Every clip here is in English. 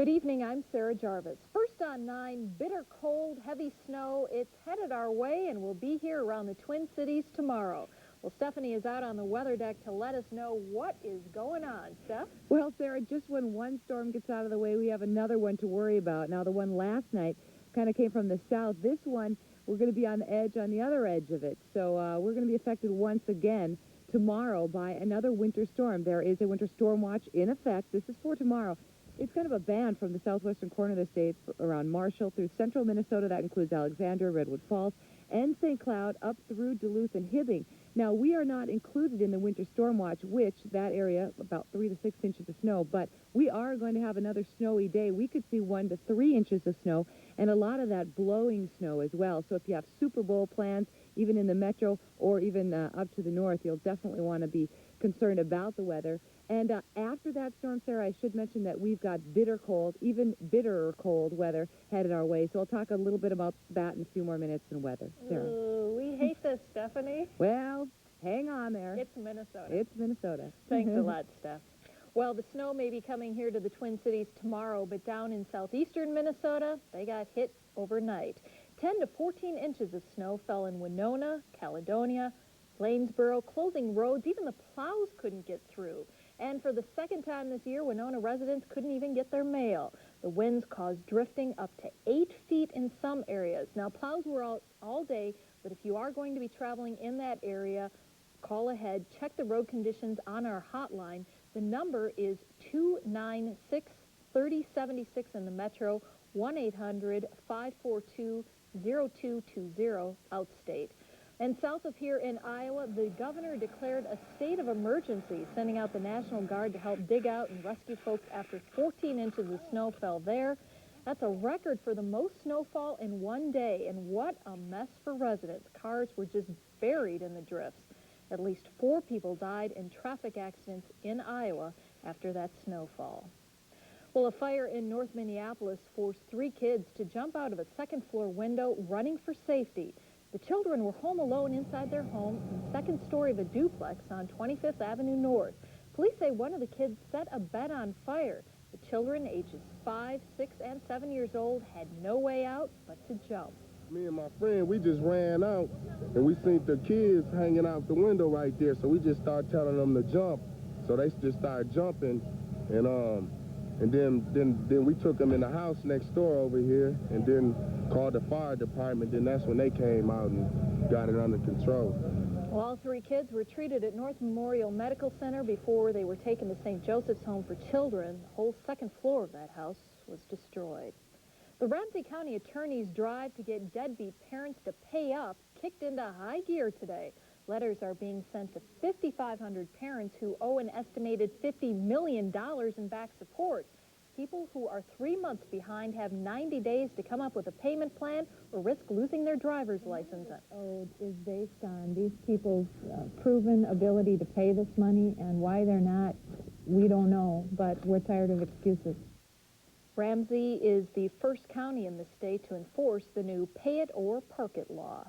Good evening, I'm Sarah Jarvis. First on 9, bitter cold, heavy snow. It's headed our way and will be here around the Twin Cities tomorrow. Well, Stephanie is out on the weather deck to let us know what is going on. Steph? Well, Sarah, just when one storm gets out of the way, we have another one to worry about. Now, the one last night kind of came from the south. This one, we're going to be on the edge, on the other edge of it. So we're going to be affected once again tomorrow by another winter storm. There is a winter storm watch in effect. This is for tomorrow. It's kind of a band from the southwestern corner of the state around Marshall through central Minnesota. That includes Alexander, Redwood Falls, and St. Cloud up through Duluth and Hibbing. Now, we are not included in the winter storm watch, which that area, about 3 to 6 inches of snow, but we are going to have another snowy day. We could see 1 to 3 inches of snow, and a lot of that blowing snow as well. So if you have Super Bowl plans, even in the metro or even up to the north, you'll definitely want to be concerned about the weather. And after that storm, Sarah, I should mention that we've got bitter cold, even bitterer cold weather headed our way. So I'll talk a little bit about that in a few more minutes in weather. Sarah. Ooh, we hate this, Stephanie. Well, hang on there. It's Minnesota. It's Minnesota. Thanks a lot, Steph. Well, the snow may be coming here to the Twin Cities tomorrow, but down in southeastern Minnesota, they got hit overnight. 10 to 14 inches of snow fell in Winona, Caledonia, Lanesboro, closing roads. Even the plows couldn't get through. And for the second time this year, Winona residents couldn't even get their mail. The winds caused drifting up to 8 feet in some areas. Now, plows were out all day, but if you are going to be traveling in that area, call ahead. Check the road conditions on our hotline. The number is 296-3076 in the metro, 1-800-542-0220 outstate. And south of here in Iowa, the governor declared a state of emergency, sending out the National Guard to help dig out and rescue folks after 14 inches of snow fell there. That's a record for the most snowfall in one day, and what a mess for residents. Cars were just buried in the drifts. At least 4 people died in traffic accidents in Iowa after that snowfall. Well, a fire in North Minneapolis forced 3 kids to jump out of a second-floor window running for safety. The children were home alone inside their home in the second story of a duplex on 25th Avenue North. Police say one of the kids set a bed on fire. The children, ages 5, 6, and 7 years old, had no way out but to jump. Me and my friend, we just ran out, and we seen the kids hanging out the window right there, so we just started telling them to jump. So they just started jumping, and then we took them in the house next door over here, and then called the fire department. Then that's when they came out and got it under control. Well, all 3 kids were treated at North Memorial Medical Center before they were taken to St. Joseph's Home for Children. The whole second floor of that house was destroyed. The Ramsey County Attorney's drive to get deadbeat parents to pay up kicked into high gear today. Letters are being sent to 5,500 parents who owe an estimated $50 million in back support. People who are 3 months behind have 90 days to come up with a payment plan or risk losing their driver's license. Owed is based on these people's proven ability to pay this money, and why they're not, we don't know, but we're tired of excuses. Ramsey is the first county in the state to enforce the new pay it or park it law.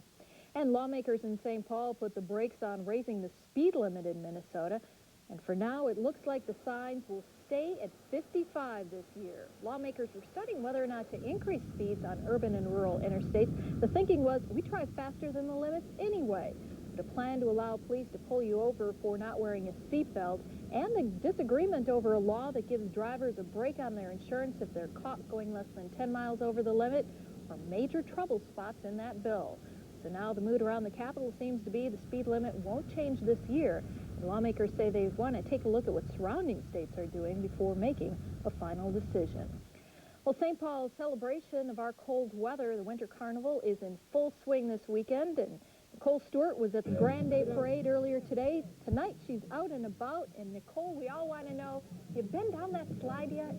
And lawmakers in St. Paul put the brakes on raising the speed limit in Minnesota. And for now, it looks like the signs will stay at 55 this year. Lawmakers were studying whether or not to increase speeds on urban and rural interstates. The thinking was, we drive faster than the limits anyway. But a plan to allow police to pull you over for not wearing a seatbelt, and the disagreement over a law that gives drivers a break on their insurance if they're caught going less than 10 miles over the limit are major trouble spots in that bill. So now the mood around the Capitol seems to be the speed limit won't change this year. And lawmakers say they want to take a look at what surrounding states are doing before making a final decision. Well, St. Paul's celebration of our cold weather, the Winter Carnival, is in full swing this weekend, and Nicole Stewart was at the Grand Day Parade earlier today. Tonight she's out and about, and Nicole, we all want to know, you been down that slide yet?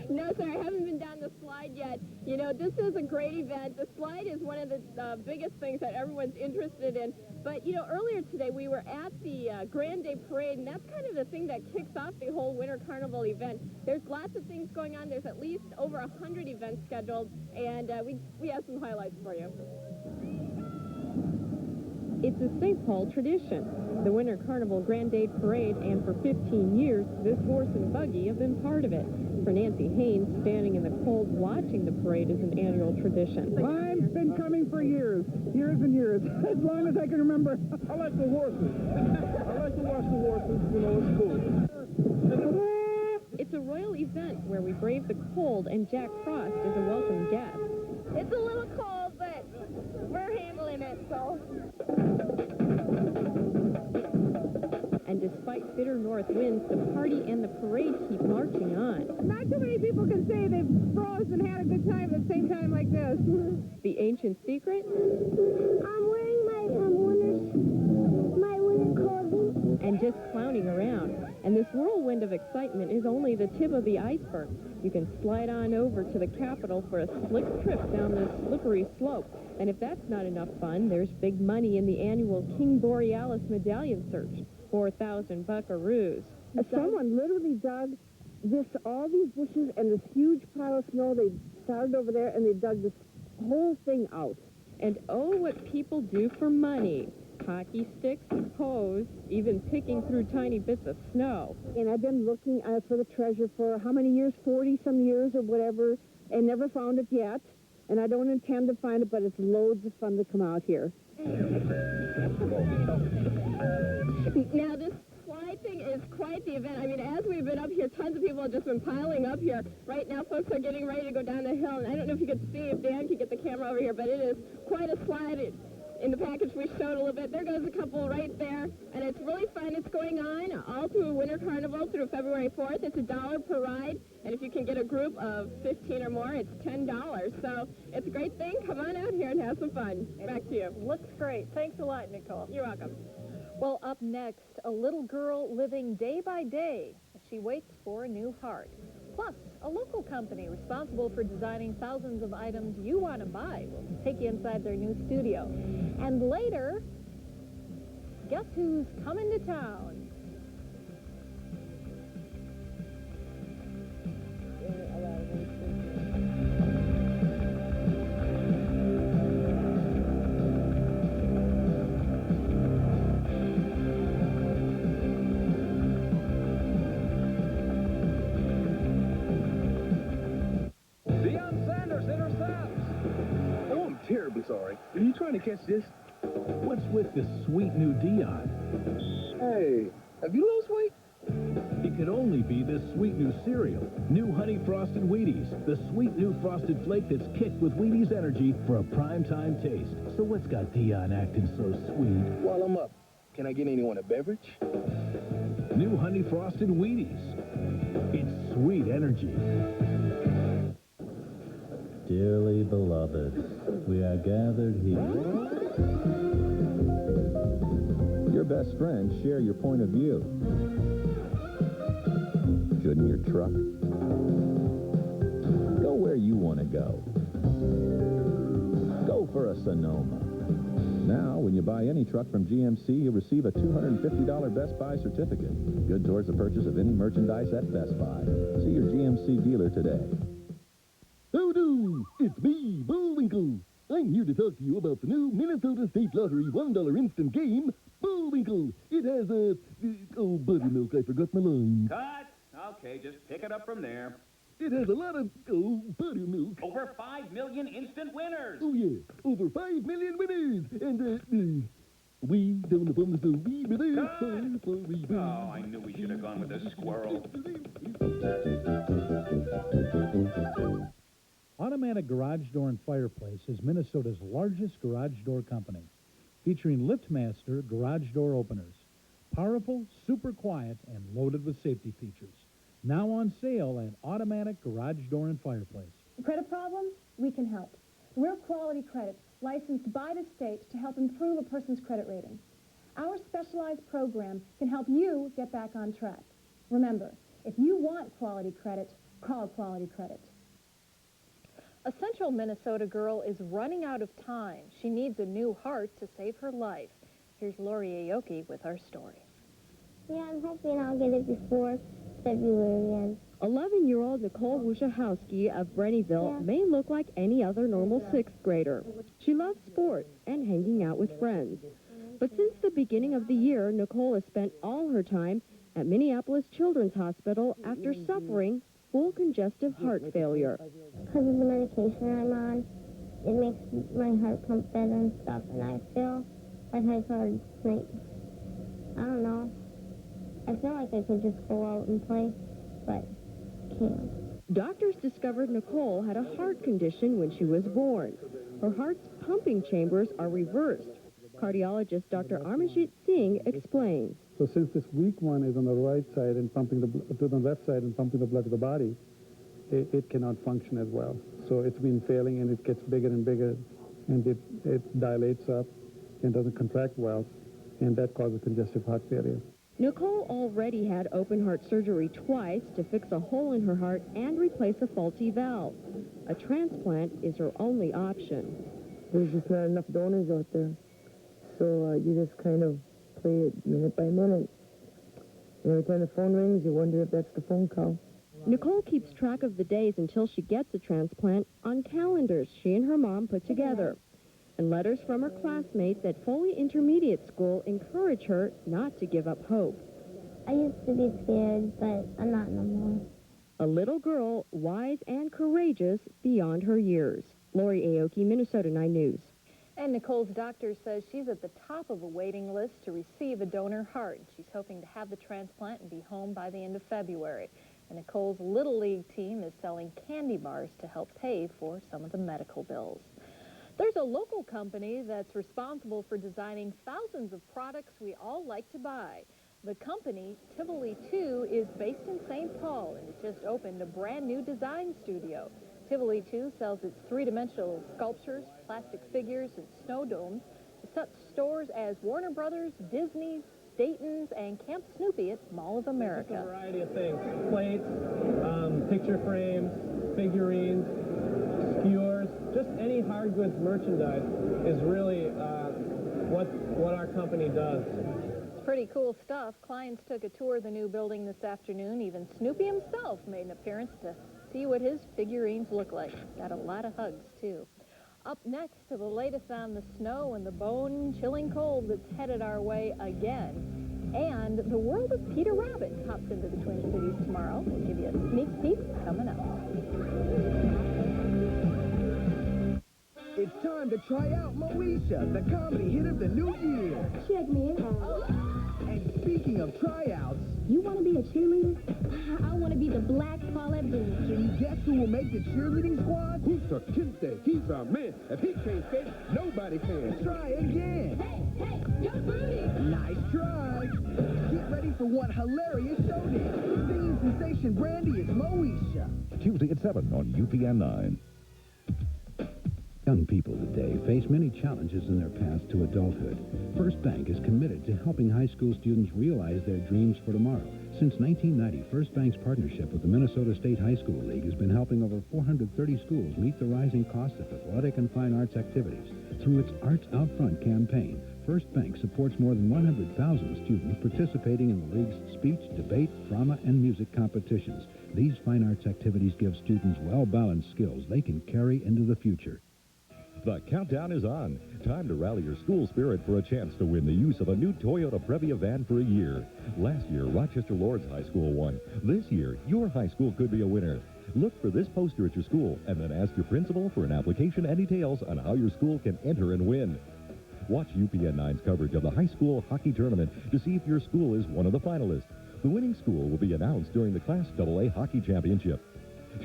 No, sir, I haven't been down the slide yet. You know, this is a great event. The slide is one of the biggest things that everyone's interested in. But, you know, earlier today we were at the Grand Day Parade, and that's kind of the thing that kicks off the whole Winter Carnival event. There's lots of things going on. There's at least over 100 events scheduled, and we have some highlights for you. It's a St. Paul tradition, the Winter Carnival Grand Day Parade, and for 15 years, this horse and buggy have been part of it. For Nancy Haynes, standing in the cold watching the parade is an annual tradition. I've been coming for years and years, as long as I can remember. I like the horses. I like to watch the horses. You know, it's cool. It's a royal event where we brave the cold, and Jack Frost is a welcome guest. It's a little cold, but we're handling it, so. And despite bitter north winds, the party and the parade keep marching on. Not too many people can say they've frozen and had a good time at the same time like this. The ancient secret? I'm wearing my winter clothing. And just clowning around. And this whirlwind of excitement is only the tip of the iceberg. You can slide on over to the Capitol for a slick trip down this slippery slope. And if that's not enough fun, there's big money in the annual King Borealis medallion search. 4,000 buckaroos. Someone literally dug all these bushes and this huge pile of snow. They started over there and they dug this whole thing out. And oh, what people do for money. Hockey sticks, hose, even picking through tiny bits of snow. And I've been looking for the treasure for how many years, 40-some years or whatever, and never found it yet. And I don't intend to find it, but it's loads of fun to come out here. Now, this slide thing is quite the event. I mean, as we've been up here, tons of people have just been piling up here. Right now, folks are getting ready to go down the hill. And I don't know if you could see, if Dan could get the camera over here, but it is quite a slide. In the package we showed a little bit, there goes a couple right there, and it's really fun. It's going on all through Winter Carnival through February 4th. It's $1 per ride, and if you can get a group of 15 or more, it's $10. So it's a great thing. Come on out here and have some fun. Back to you. Looks great. Thanks a lot, Nicole. You're welcome. Well, up next, a little girl living day by day as she waits for a new heart. Plus, a local company responsible for designing thousands of items you want to buy will take you inside their new studio. And later, guess who's coming to town? Terribly sorry. Are you trying to catch this? What's with this sweet new Dion? Hey, have you lost weight? It could only be this sweet new cereal. New Honey Frosted Wheaties. The sweet new frosted flake that's kicked with Wheaties energy for a primetime taste. So what's got Dion acting so sweet? While I'm up, can I get anyone a beverage? New Honey Frosted Wheaties. It's sweet energy. Dearly beloved, we are gathered here. Your best friends share your point of view. Shouldn't your truck go where you want to go? Go for a Sonoma. Now, when you buy any truck from GMC, you'll receive a $250 Best Buy certificate. Good towards the purchase of any merchandise at Best Buy. See your GMC dealer today. Howdy! It's me, Bullwinkle. I'm here to talk to you about the new Minnesota State Lottery $1 instant game, Bullwinkle. It has oh, buttermilk, I forgot my line. Cut! Okay, just pick it up from there. It has a lot of, buttermilk. Over 5 million instant winners! Oh, yeah, over 5 million winners. And, we don't up on the stove, we Oh, I knew we should have gone with a squirrel. Automatic Garage Door and Fireplace is Minnesota's largest garage door company, featuring LiftMaster garage door openers. Powerful, super quiet, and loaded with safety features. Now on sale at Automatic Garage Door and Fireplace. Credit problem? We can help. We're Quality Credit, licensed by the state to help improve a person's credit rating. Our specialized program can help you get back on track. Remember, if you want quality credit, call Quality Credit. A central Minnesota girl is running out of time. She needs a new heart to save her life. Here's Lori Aoki with our story. Yeah, I'm hoping I'll get it before February ends. 11-year-old Nicole Wushahowski of Brennyville may look like any other normal sixth grader. She loves sports and hanging out with friends. But since the beginning of the year, Nicole has spent all her time at Minneapolis Children's Hospital after suffering full congestive heart failure. Because of the medication I'm on, it makes my heart pump better and stuff, and I feel like I could, like, I don't know. I feel like I could just go out and play, but can't. Doctors discovered Nicole had a heart condition when she was born. Her heart's pumping chambers are reversed. Cardiologist Dr. Amarjit Singh explains. So since this weak one is on the right side and pumping to the left side and pumping the blood to the body, it cannot function as well. So it's been failing, and it gets bigger and bigger, and it dilates up and doesn't contract well, and that causes congestive heart failure. Nicole already had open heart surgery twice to fix a hole in her heart and replace a faulty valve. A transplant is her only option. There's just not enough donors out there. So you just kind of play it minute by minute. And every time the phone rings, you wonder if that's the phone call. Nicole keeps track of the days until she gets a transplant on calendars she and her mom put together. And letters from her classmates at Foley Intermediate School encourage her not to give up hope. I used to be scared, but I'm not no more. A little girl, wise and courageous beyond her years. Lori Aoki, Minnesota 9 News. And Nicole's doctor says she's at the top of a waiting list to receive a donor heart. She's hoping to have the transplant and be home by the end of February. And Nicole's Little League team is selling candy bars to help pay for some of the medical bills. There's a local company that's responsible for designing thousands of products we all like to buy. The company, Tivoli 2, is based in St. Paul, and it just opened a brand new design studio. Tivoli 2 sells its three-dimensional sculptures, plastic figures, and snow domes to such stores as Warner Brothers, Disney's, Dayton's, and Camp Snoopy at Mall of America. Just a variety of things. Plates, picture frames, figurines, skewers, just any hard goods merchandise is really what our company does. It's pretty cool stuff. Clients took a tour of the new building this afternoon. Even Snoopy himself made an appearance to see what his figurines look like. Got a lot of hugs, too. Up next to the latest on the snow and the bone-chilling cold that's headed our way again. And the world of Peter Rabbit hops into the Twin Cities tomorrow. We'll give you a sneak peek coming up. It's time to try out Moesha, the comedy hit of the new year. Check me out. And speaking of tryouts, You want to be a cheerleader? I want to be the Black Paulette Goon. can you guess who will make the cheerleading squad? Who's a kid? He's a man. If he can't skate, nobody can. Try again. Hey, you're Rudy. Nice try. Get ready for one hilarious showdown. Singing sensation Brandy is Moesha. Tuesday at 7 on UPN 9. Young people today face many challenges in their path to adulthood. First Bank is committed to helping high school students realize their dreams for tomorrow. Since 1990, First Bank's partnership with the Minnesota State High School League has been helping over 430 schools meet the rising cost of athletic and fine arts activities. Through its Arts Out Front campaign, First Bank supports more than 100,000 students participating in the league's speech, debate, drama, and music competitions. These fine arts activities give students well-balanced skills they can carry into the future. The countdown is on. Time to rally your school spirit for a chance to win the use of a new Toyota Previa van for a year. Last year, Rochester Lord's High School won. This year, your high school could be a winner. Look for this poster at your school and then ask your principal for an application and details on how your school can enter and win. Watch UPN 9's coverage of the high school hockey tournament to see if your school is one of the finalists. The winning school will be announced during the Class AA Hockey Championship.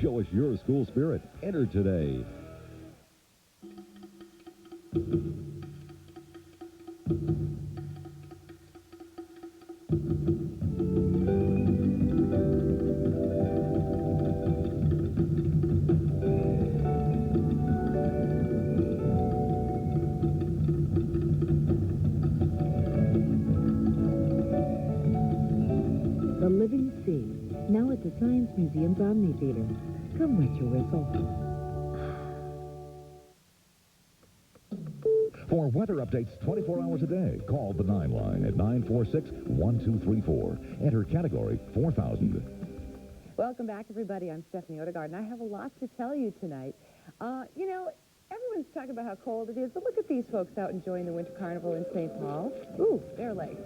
Show us your school spirit. Enter today. The Living Sea, now at the Science Museum's Omni Theater. Come wet your whistle. For weather updates 24 hours a day, call the 9 line at 946-1234. Enter category 4000. Welcome back, everybody. I'm Stephanie Odegaard, and I have a lot to tell you tonight. You know, everyone's talking about how cold it is, but look at these folks out enjoying the Winter Carnival in St. Paul. Ooh, their legs.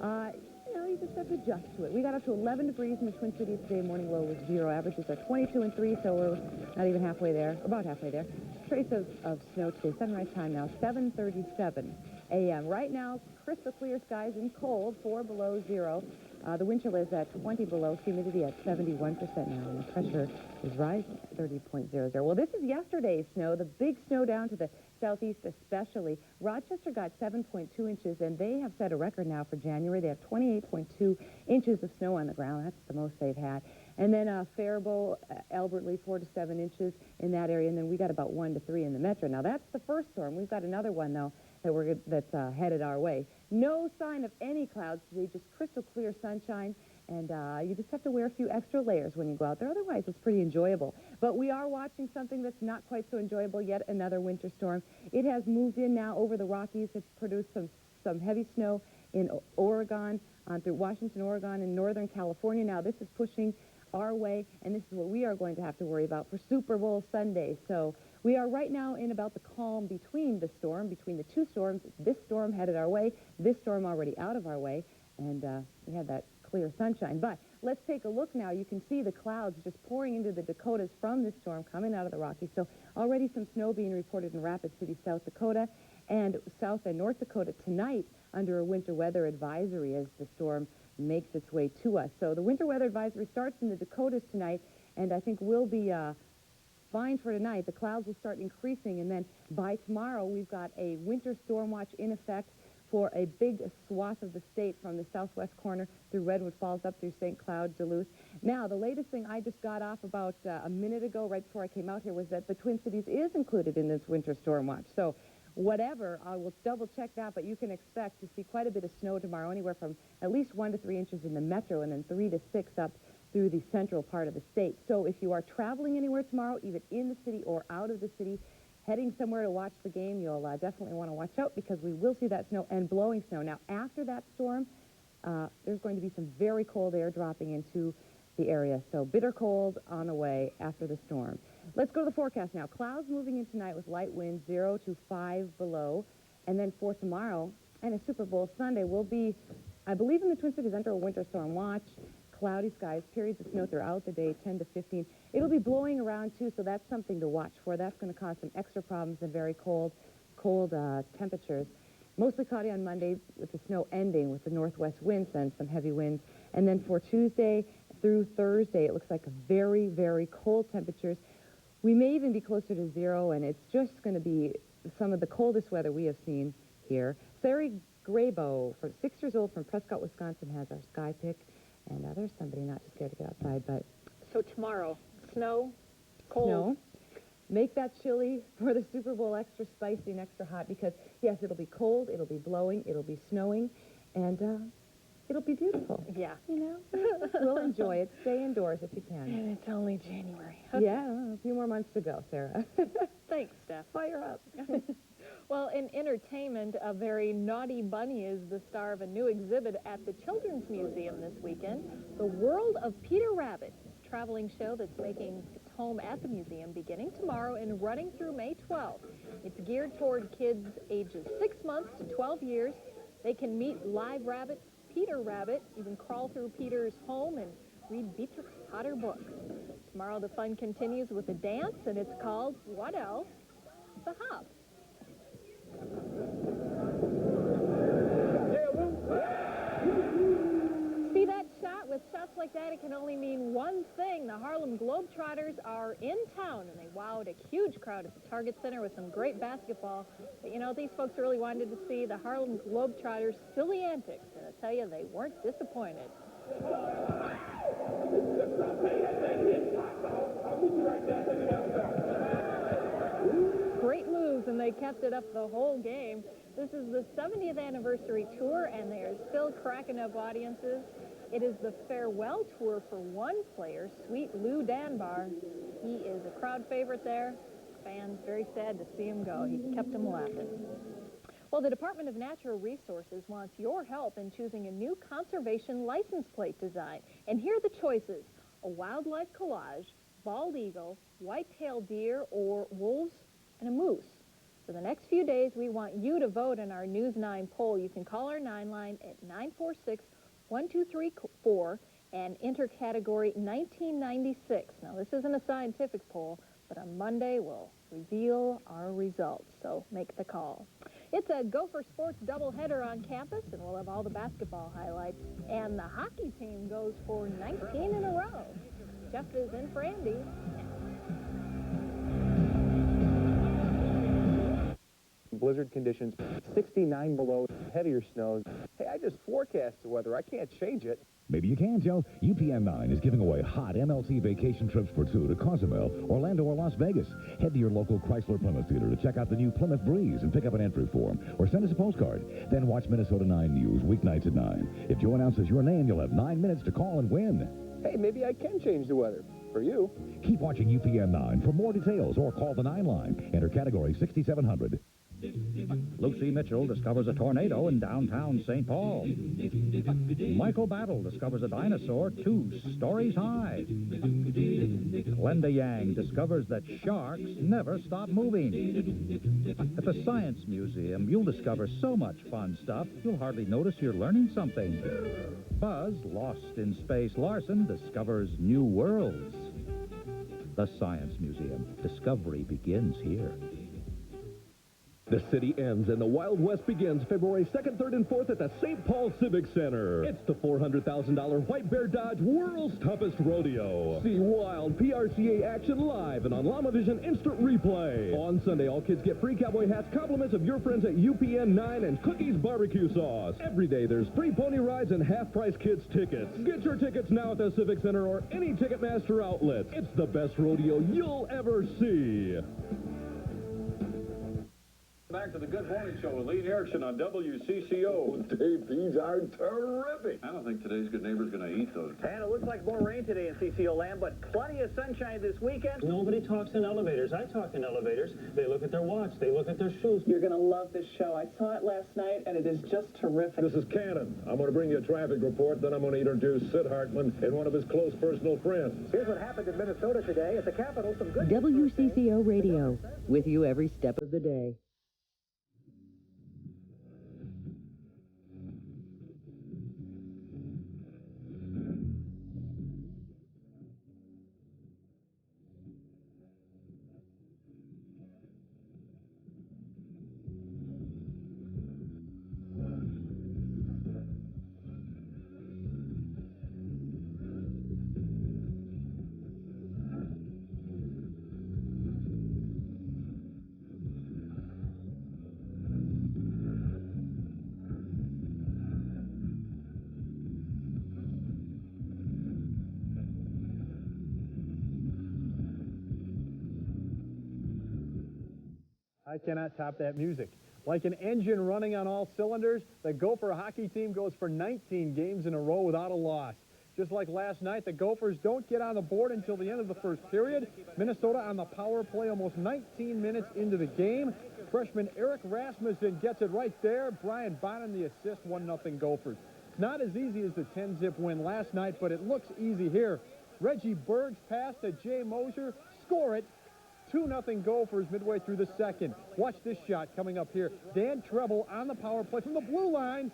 You know, you just have to adjust to it. We got up to 11 degrees in the Twin Cities today. Morning low was 0. Averages are 22 and 3, so we're not even halfway there, about halfway there. Trace of snow today. Sunrise time now, 7:37 a.m. Right now, crystal clear skies and cold, 4 below 0. The wind chill is at 20 below, humidity at 71% now, and the pressure is rising at 30.00. Well, this is yesterday's snow, the big snow down to the southeast especially. Rochester got 7.2 inches, and they have set a record now for January. They have 28.2 inches of snow on the ground. That's the most they've had. And then Faribault, Albert Lee, 4 to 7 inches in that area, and then we got about 1 to 3 in the metro. Now, that's the first storm. We've got another one, though, that's headed our way. No sign of any clouds today, just crystal clear sunshine, and you just have to wear a few extra layers when you go out there. Otherwise, it's pretty enjoyable. But we are watching something that's not quite so enjoyable yet, another winter storm. It has moved in now over the Rockies. It's produced some heavy snow in Oregon, through Washington, Oregon, and northern California. Now, this is pushing our way, and this is what we are going to have to worry about for Super Bowl Sunday. So we are right now in about the calm between the two storms. This storm headed our way, this storm already out of our way, and we had that clear sunshine. But let's take a look now. You can see the clouds just pouring into the Dakotas from this storm coming out of the Rockies. So already some snow being reported in Rapid City, South Dakota, and South and North Dakota tonight under a winter weather advisory as the storm makes its way to us. So the winter weather advisory starts in the Dakotas tonight, and I think we'll be fine for tonight. The clouds will start increasing, and then by tomorrow we've got a winter storm watch in effect for a big swath of the state from the southwest corner through Redwood Falls up through St. Cloud, Duluth. Now, the latest thing I just got off about a minute ago, right before I came out here, was that the Twin Cities is included in this winter storm watch. So whatever, I will double-check that, but you can expect to see quite a bit of snow tomorrow, anywhere from at least 1 to 3 inches in the metro and then 3 to 6 up through the central part of the state. So if you are traveling anywhere tomorrow, even in the city or out of the city, heading somewhere to watch the game, you'll definitely want to watch out because we will see that snow and blowing snow. Now, after that storm, there's going to be some very cold air dropping into the area. So bitter cold on the way after the storm. Let's go to the forecast now. Clouds moving in tonight with light winds 0 to 5 below. And then for tomorrow and a Super Bowl Sunday, we'll be, I believe, in the Twin Cities under a winter storm watch. Cloudy skies, periods of snow throughout the day, 10 to 15. It'll be blowing around, too, so that's something to watch for. That's going to cause some extra problems and very cold temperatures. Mostly cloudy on Monday with the snow ending with the northwest winds and some heavy winds. And then for Tuesday through Thursday, it looks like very, very cold temperatures. We may even be closer to 0, and it's just going to be some of the coldest weather we have seen here. Sari Graybo, 6 years old from Prescott, Wisconsin, has our sky pick. And there's somebody not too scared to get outside, but... So tomorrow, snow, cold. Snow. Make that chili for the Super Bowl extra spicy and extra hot because, yes, it'll be cold, it'll be blowing, it'll be snowing, and it'll be beautiful. Yeah. You know? We'll enjoy it. Stay indoors if you can. And it's only January. Yeah, a few more months to go, Sarah. Thanks, Steph. Fire up. Well, in entertainment, a very naughty bunny is the star of a new exhibit at the Children's Museum this weekend. The World of Peter Rabbit is a traveling show that's making its home at the museum beginning tomorrow and running through May 12th. It's geared toward kids ages 6 months to 12 years. They can meet live rabbits, Peter Rabbit, even crawl through Peter's home and read Beatrix Potter books. Tomorrow the fun continues with a dance, and it's called, what else? The Hop. See that shot? With shots like that, it can only mean one thing. The Harlem Globetrotters are in town, and they wowed a huge crowd at the Target Center with some great basketball. But, you know, these folks really wanted to see the Harlem Globetrotters' silly antics, and I tell you, they weren't disappointed. Great moves, and they kept it up the whole game. This is the 70th anniversary tour, and they are still cracking up audiences. It is the farewell tour for one player, Sweet Lou Danbar. He is a crowd favorite there. Fans very sad to see him go. He kept them laughing. Well, the Department of Natural Resources wants your help in choosing a new conservation license plate design. And here are the choices: a wildlife collage, bald eagle, white-tailed deer, or wolves and a moose. For the next few days, we want you to vote in our News 9 poll. You can call our 9 line at 1, 2, 3, 4, and enter category 1996. Now, this isn't a scientific poll, but on Monday we'll reveal our results, so make the call. It's a Gopher Sports doubleheader on campus, and we'll have all the basketball highlights. And the hockey team goes for 19 in a row. Jeff is in for Andy. Blizzard conditions, 69 below, heavier snows. Hey, I just forecast the weather. I can't change it. Maybe you can, Joe. UPN 9 is giving away hot MLT vacation trips for two to Cozumel, Orlando, or Las Vegas. Head to your local Chrysler Plymouth Theater to check out the new Plymouth Breeze and pick up an entry form, or send us a postcard. Then watch Minnesota 9 News weeknights at 9. If Joe announces your name, you'll have 9 minutes to call and win. Hey, maybe I can change the weather. For you. Keep watching UPN 9 for more details, or call the 9 line. Enter category 6700. Lucy Mitchell discovers a tornado in downtown St. Paul. Michael Battle discovers a dinosaur 2 stories high. Glenda Yang discovers that sharks never stop moving. At the Science Museum, you'll discover so much fun stuff, you'll hardly notice you're learning something. Buzz, lost in space Larson, discovers new worlds. The Science Museum. Discovery begins here. The city ends and the Wild West begins February 2nd, 3rd, and 4th at the St. Paul Civic Center. It's the $400,000 White Bear Dodge World's Toughest Rodeo. See wild PRCA action live and on LlamaVision Instant Replay. On Sunday, all kids get free cowboy hats, compliments of your friends at UPN 9, and Cookies barbecue sauce. Every day, there's free pony rides and half-price kids tickets. Get your tickets now at the Civic Center or any Ticketmaster outlet. It's the best rodeo you'll ever see. Back to the Good Morning Show with Lee Erickson on WCCO. Dave, these are terrific. I don't think today's Good Neighbor's going to eat those. And it looks like more rain today in CCO land, but plenty of sunshine this weekend. Nobody talks in elevators. I talk in elevators. They look at their watch. They look at their shoes. You're going to love this show. I saw it last night, and it is just terrific. This is Cannon. I'm going to bring you a traffic report, then I'm going to introduce Sid Hartman and one of his close personal friends. Here's what happened in Minnesota today. At the Capitol, some good... WCCO Radio, with you every step of the day. I cannot top that music. Like an engine running on all cylinders, the Gopher hockey team goes for 19 games in a row without a loss. Just like last night, the Gophers don't get on the board until the end of the first period. Minnesota on the power play almost 19 minutes into the game. Freshman Eric Rasmussen gets it right there. Brian Bonham the assist, 1-0 Gophers. Not as easy as the 10-zip win last night, but it looks easy here. Reggie Berg's pass to Jay Mosier, score it. 2-0 Gophers midway through the second. Watch this shot coming up here. Dan Treble on the power play from the blue line.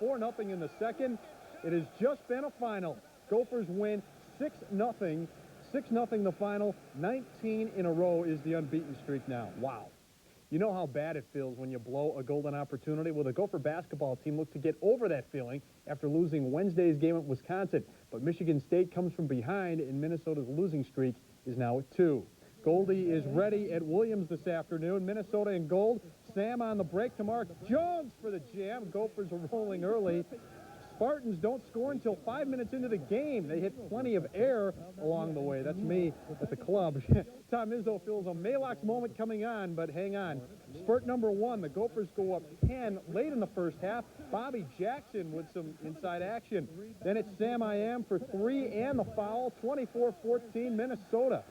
4-0 in the second. It has just been a final. Gophers win 6-0. 6-0 the final. 19 in a row is the unbeaten streak now. Wow. You know how bad it feels when you blow a golden opportunity? Well, the Gopher basketball team looked to get over that feeling after losing Wednesday's game at Wisconsin. But Michigan State comes from behind, and Minnesota's losing streak is now at 2. Goldie is ready at Williams this afternoon. Minnesota in gold. Sam on the break to Mark Jones for the jam. Gophers are rolling early. Spartans don't score until 5 minutes into the game. They hit plenty of air along the way. That's me at the club. Tom Izzo feels a Malox moment coming on, but hang on. Spurt number 1, the Gophers go up 10 late in the first half. Bobby Jackson with some inside action. Then it's Sam I Am for 3 and the foul. 24-14 Minnesota.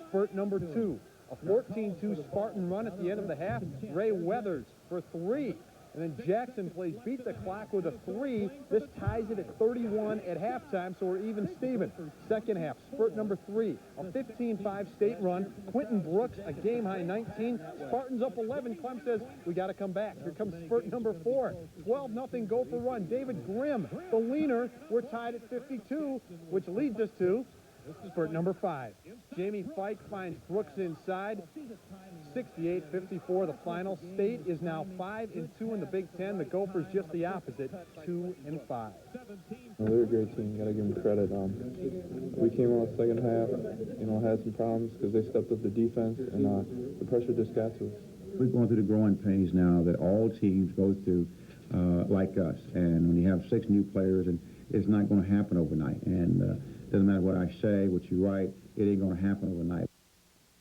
Spurt number 2. A 14-2 Spartan run at the end of the half. Ray Weathers for 3. And then Jackson plays beat the clock with a 3. This ties it at 31 at halftime, so we're even Steven. Second half, spurt number 3, a 15-5 state run. Quentin Brooks, a game-high 19. Spartans up 11. Clem says, we got to come back. Here comes spurt number 4. 12-0 Gopher run. David Grimm, the leaner. We're tied at 52, which leads us to spurt number 5. Jamie Fike finds Brooks inside. 68-54 the final. State is now 5-2 in the Big Ten. The Gophers just the opposite, 2-5. Well, they're a great team. Got to give them credit. We came on the second half, had some problems because they stepped up the defense, and the pressure just got to us. We're going through the growing pains now that all teams go through like us. And when you have 6 new players, and it's not going to happen overnight. And doesn't matter what I say, what you write, it ain't going to happen overnight.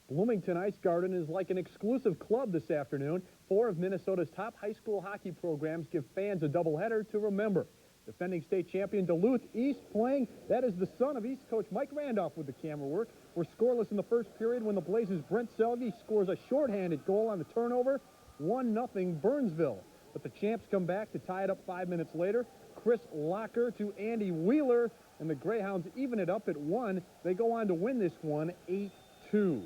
Bloomington Ice Garden is like an exclusive club this afternoon. 4 of Minnesota's top high school hockey programs give fans a doubleheader to remember. Defending state champion Duluth East playing, that is the son of East coach Mike Randolph with the camera work. We're scoreless in the first period when the Blazers' Brent Selge scores a shorthanded goal on the turnover. 1-0 Burnsville. But the champs come back to tie it up 5 minutes later. Chris Locker to Andy Wheeler, and the Greyhounds even it up at 1. They go on to win this one 8-2.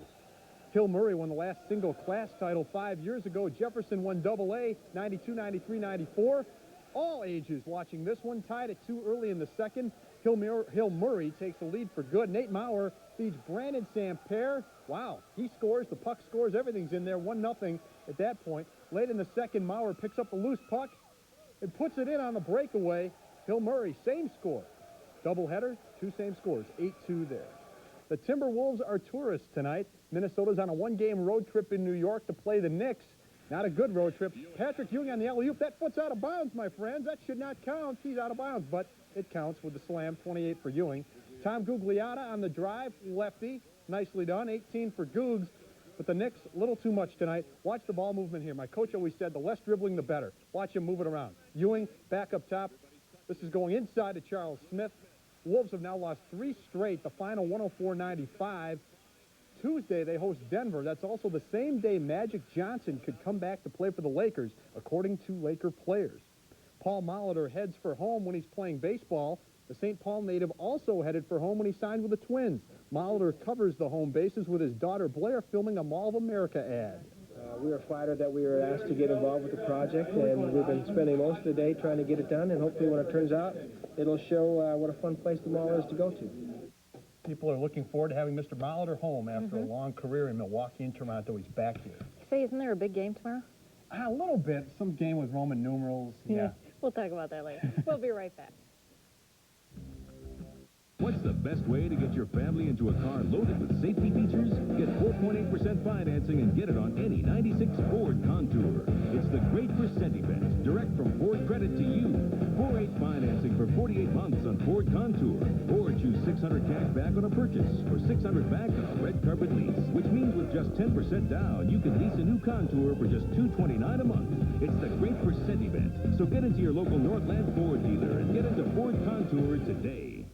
Hill Murray won the last single class title 5 years ago. Jefferson won AA 92, 93, 94. All ages watching this one, tied at 2 early in the second. Hill Murray takes the lead for good. Nate Maurer feeds Brandon Samper. Wow, he scores, the puck scores, everything's in there. 1-0 at that point. Late in the second, Maurer picks up the loose puck and puts it in on the breakaway. Hill Murray, same score. Doubleheader, 2 same scores, 8-2 there. The Timberwolves are tourists tonight. Minnesota's on a 1-game road trip in New York to play the Knicks. Not a good road trip. Patrick Ewing on the alley-oop. That foot's out of bounds, my friends. That should not count. He's out of bounds, but it counts with the slam, 28 for Ewing. Tom Gugliotta on the drive, lefty. Nicely done, 18 for Googs. But the Knicks, a little too much tonight. Watch the ball movement here. My coach always said the less dribbling, the better. Watch him move it around. Ewing back up top. This is going inside to Charles Smith. Wolves have now lost 3 straight. The final 104-95. Tuesday, they host Denver. That's also the same day Magic Johnson could come back to play for the Lakers, according to Laker players. Paul Molitor heads for home when he's playing baseball. The St. Paul native also headed for home when he signed with the Twins. Molitor covers the home bases with his daughter Blair filming a Mall of America ad. We are flattered that we were asked to get involved with the project, and we've been spending most of the day trying to get it done, and hopefully when it turns out, it'll show what a fun place the mall is to go to. People are looking forward to having Mr. Molitor home after a long career in Milwaukee and Toronto. He's back here. Say, isn't there a big game tomorrow? A little bit. Some game with Roman numerals. Yeah. We'll talk about that later. We'll be right back. What's the best way to get your family into a car loaded with safety features? Get 4.8% financing and get it on any 96 Ford Contour. It's the Great Percent Event, direct from Ford Credit to you. 4.8 financing for 48 months on Ford Contour. Or choose $600 cash back on a purchase or $600 back on a red carpet lease, which means with just 10% down, you can lease a new Contour for just $229 a month. It's the Great Percent Event, so get into your local Northland Ford dealer and get into Ford Contour today.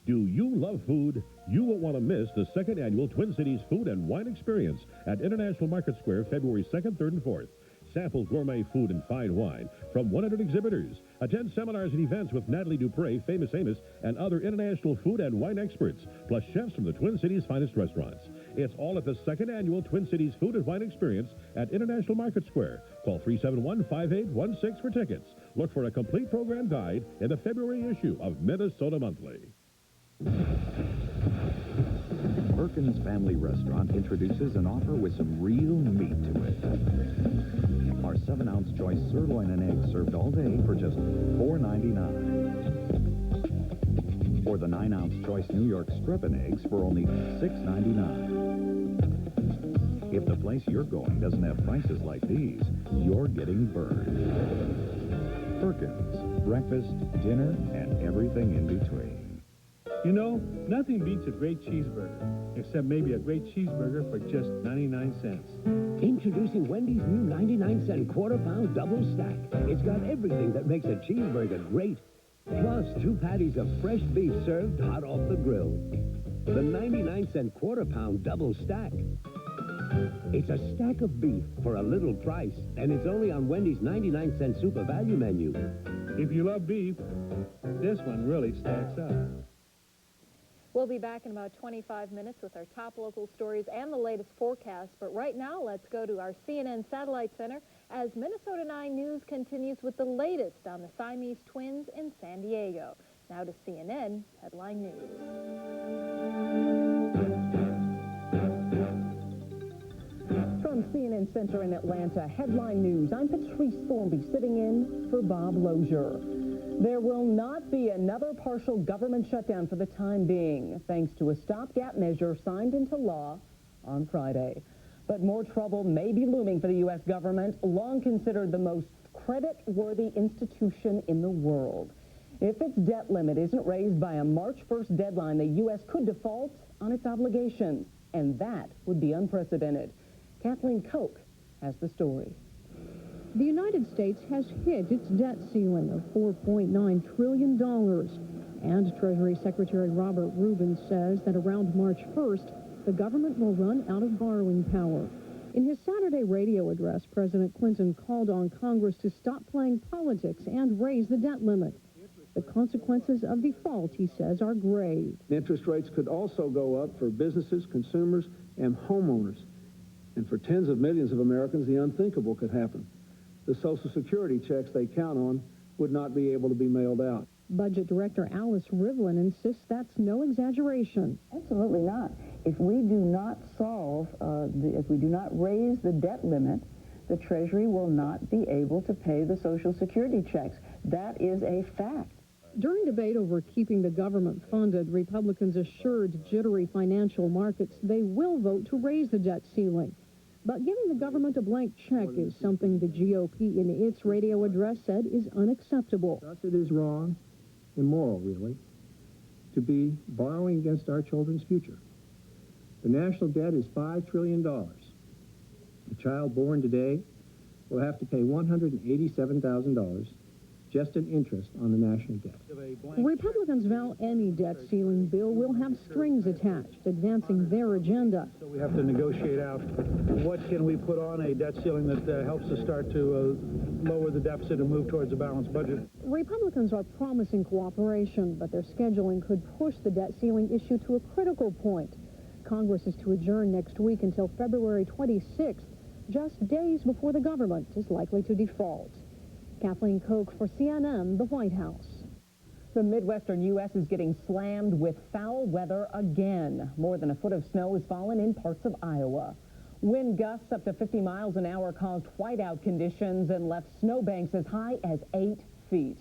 Do you love food? You won't want to miss the 2nd annual Twin Cities Food and Wine Experience at International Market Square, February 2nd, 3rd, and 4th. Sample gourmet food and fine wine from 100 exhibitors. Attend seminars and events with Natalie Dupre, Famous Amos, and other international food and wine experts, plus chefs from the Twin Cities' finest restaurants. It's all at the 2nd annual Twin Cities Food and Wine Experience at International Market Square. Call 371-5816 for tickets. Look for a complete program guide in the February issue of Minnesota Monthly. Perkins Family Restaurant introduces an offer with some real meat to it. Our 7-ounce choice sirloin and eggs served all day for just $4.99. Or the 9-ounce choice New York strip and eggs for only $6.99. If the place you're going doesn't have prices like these, you're getting burned. Perkins, breakfast, dinner, and everything in between. You know, nothing beats a great cheeseburger, except maybe a great cheeseburger for just 99 cents. Introducing Wendy's new 99-cent quarter-pound double stack. It's got everything that makes a cheeseburger great, plus 2 patties of fresh beef served hot off the grill. The 99-cent quarter-pound double stack. It's a stack of beef for a little price, and it's only on Wendy's 99-cent super value menu. If you love beef, this one really stacks up. We'll be back in about 25 minutes with our top local stories and the latest forecast. But right now, let's go to our CNN Satellite Center as Minnesota 9 News continues with the latest on the Siamese twins in San Diego. Now to CNN Headline News. From CNN Center in Atlanta, Headline News. I'm Patrice Thornby sitting in for Bob Lozier. There will not be another partial government shutdown for the time being, thanks to a stopgap measure signed into law on Friday. But more trouble may be looming for the U.S. government, long considered the most credit-worthy institution in the world. If its debt limit isn't raised by a March 1st deadline, the U.S. could default on its obligations, and that would be unprecedented. Kathleen Koch has the story. The United States has hit its debt ceiling of $4.9 trillion. And Treasury Secretary Robert Rubin says that around March 1st, the government will run out of borrowing power. In his Saturday radio address, President Clinton called on Congress to stop playing politics and raise the debt limit. The consequences of default, he says, are grave. Interest rates could also go up for businesses, consumers, and homeowners. And for tens of millions of Americans, the unthinkable could happen. The Social Security checks they count on would not be able to be mailed out. Budget Director Alice Rivlin insists that's no exaggeration. Absolutely not. If we do not solve, if we do not raise the debt limit, the Treasury will not be able to pay the Social Security checks. That is a fact. During debate over keeping the government funded, Republicans assured jittery financial markets they will vote to raise the debt ceiling. But giving the government a blank check is something the GOP in its radio address said is unacceptable. Thus it is wrong, immoral really, to be borrowing against our children's future. The national debt is $5 trillion. A child born today will have to pay $187,000 just in interest on the national debt. Republicans vow any debt ceiling bill will have strings attached, advancing their agenda. So we have to negotiate out what can we put on a debt ceiling that helps us start to lower the deficit and move towards a balanced budget. Republicans are promising cooperation, but their scheduling could push the debt ceiling issue to a critical point. Congress is to adjourn next week until February 26th, just days before the government is likely to default. Kathleen Koch for CNN, the White House. The Midwestern U.S. is getting slammed with foul weather again. More than a foot of snow has fallen in parts of Iowa. Wind gusts up to 50 miles an hour caused whiteout conditions and left snowbanks as high as 8 feet.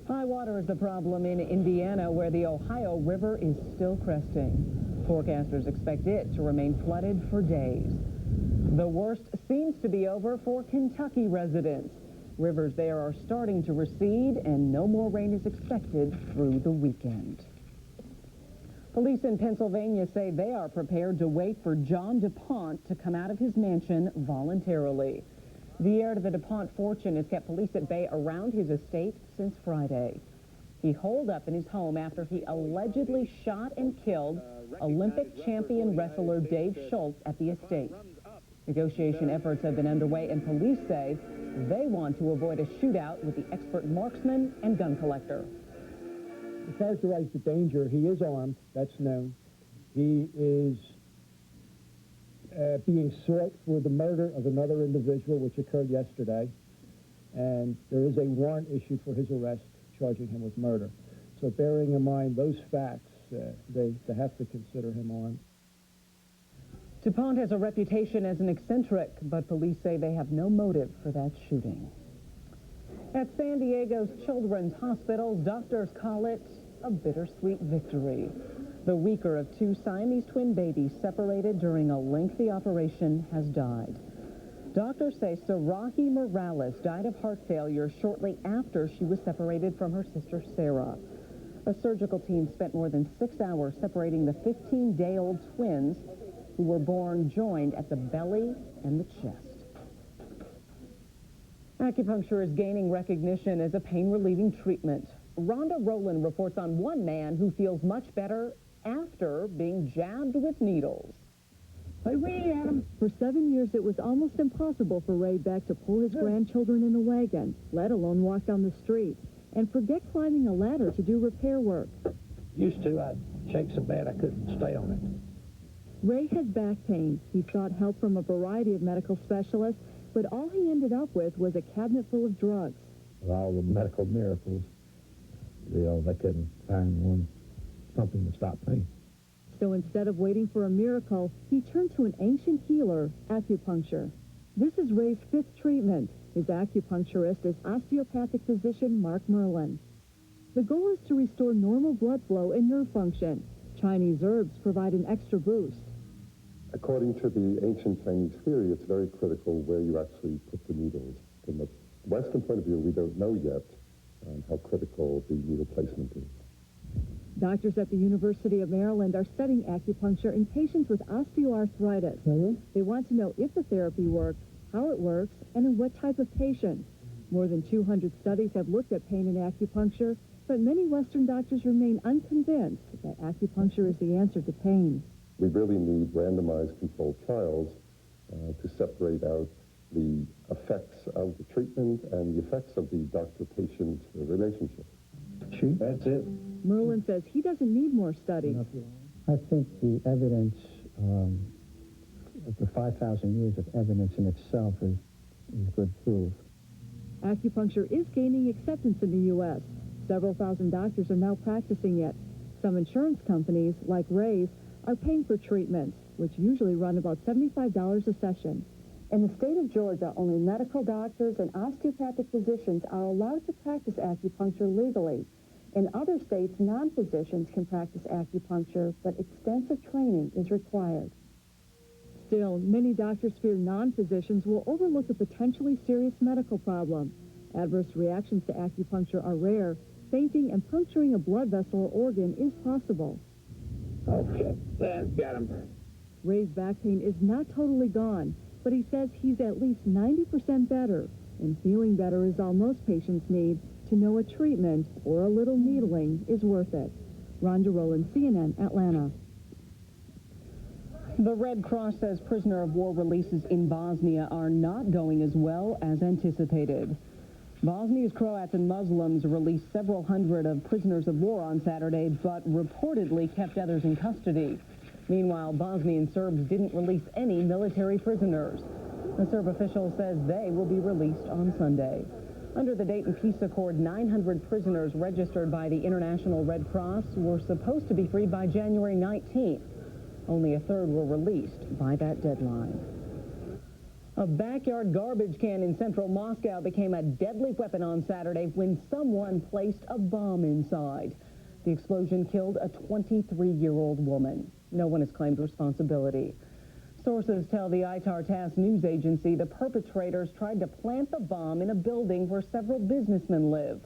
High water is the problem in Indiana, where the Ohio River is still cresting. Forecasters expect it to remain flooded for days. The worst seems to be over for Kentucky residents. Rivers there are starting to recede, and no more rain is expected through the weekend. Police in Pennsylvania say they are prepared to wait for John DuPont to come out of his mansion voluntarily. The heir to the DuPont fortune has kept police at bay around his estate since Friday. He holed up in his home after he allegedly shot and killed Olympic champion wrestler Dave Schultz at the estate. Negotiation efforts have been underway, and police say they want to avoid a shootout with the expert marksman and gun collector. To characterize the danger, he is armed, that's known. He is being sought for the murder of another individual, which occurred yesterday, and there is a warrant issued for his arrest, charging him with murder. So bearing in mind those facts, they have to consider him armed. DuPont has a reputation as an eccentric, but police say they have no motive for that shooting. At San Diego's Children's Hospital, doctors call it a bittersweet victory. The weaker of two Siamese twin babies separated during a lengthy operation has died. Doctors say Sarahi Morales died of heart failure shortly after she was separated from her sister Sarah. A surgical team spent more than 6 hours separating the 15-day-old twins who were born joined at the belly and the chest. Acupuncture is gaining recognition as a pain-relieving treatment. Rhonda Rowland reports on one man who feels much better after being jabbed with needles. Hey, Ray, Adam. For 7 years, it was almost impossible for Ray Beck to pull his grandchildren in a wagon, let alone walk down the street, and forget climbing a ladder to do repair work. Used to, I'd shake so bad I couldn't stay on it. Ray had back pain. He sought help from a variety of medical specialists, but all he ended up with was a cabinet full of drugs. With all the medical miracles, they couldn't find something to stop pain. So instead of waiting for a miracle, he turned to an ancient healer, acupuncture. This is Ray's 5th treatment. His acupuncturist is osteopathic physician Mark Merlin. The goal is to restore normal blood flow and nerve function. Chinese herbs provide an extra boost. According to the ancient Chinese theory, it's very critical where you actually put the needles. From a Western point of view, we don't know yet how critical the needle placement is. Doctors at the University of Maryland are studying acupuncture in patients with osteoarthritis. They want to know if the therapy works, how it works, and in what type of patient. More than 200 studies have looked at pain in acupuncture, but many Western doctors remain unconvinced that acupuncture is the answer to pain. We really need randomized controlled trials to separate out the effects of the treatment and the effects of the doctor-patient relationship. That's it. Merlin says he doesn't need more studies. I think the evidence, the 5,000 years of evidence in itself is good proof. Acupuncture is gaining acceptance in the U.S. Several thousand doctors are now practicing it. Some insurance companies, like Ray's, are paying for treatments, which usually run about $75 a session. In the state of Georgia, only medical doctors and osteopathic physicians are allowed to practice acupuncture legally. In other states, non-physicians can practice acupuncture, but extensive training is required. Still, many doctors fear non-physicians will overlook a potentially serious medical problem. Adverse reactions to acupuncture are rare. Fainting and puncturing a blood vessel or organ is possible. Okay, then got him. Ray's back pain is not totally gone, but he says he's at least 90% better, and feeling better is all most patients need to know a treatment or a little needling is worth it. Rhonda Rowland, CNN, Atlanta. The Red Cross says prisoner of war releases in Bosnia are not going as well as anticipated. Bosnia's Croats and Muslims released several hundred of prisoners of war on Saturday, but reportedly kept others in custody. Meanwhile, Bosnian Serbs didn't release any military prisoners. The Serb official says they will be released on Sunday. Under the Dayton Peace Accord, 900 prisoners registered by the International Red Cross were supposed to be freed by January 19th. Only a third were released by that deadline. A backyard garbage can in central Moscow became a deadly weapon on Saturday when someone placed a bomb inside. The explosion killed a 23-year-old woman. No one has claimed responsibility. Sources tell the ITAR TASS news agency the perpetrators tried to plant the bomb in a building where several businessmen live.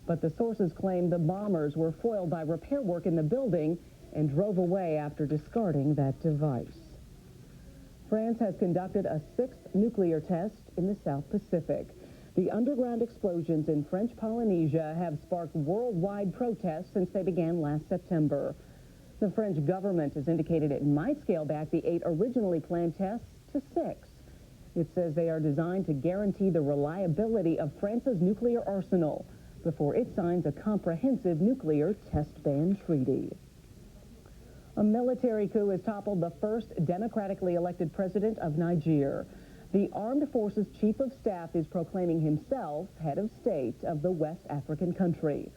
But the sources claim the bombers were foiled by repair work in the building and drove away after discarding that device. France has conducted a 6th nuclear test in the South Pacific. The underground explosions in French Polynesia have sparked worldwide protests since they began last September. The French government has indicated it might scale back the 8 originally planned tests to 6. It says they are designed to guarantee the reliability of France's nuclear arsenal before it signs a comprehensive nuclear test ban treaty. A military coup has toppled the first democratically elected president of Niger. The Armed Forces Chief of Staff is proclaiming himself head of state of the West African country.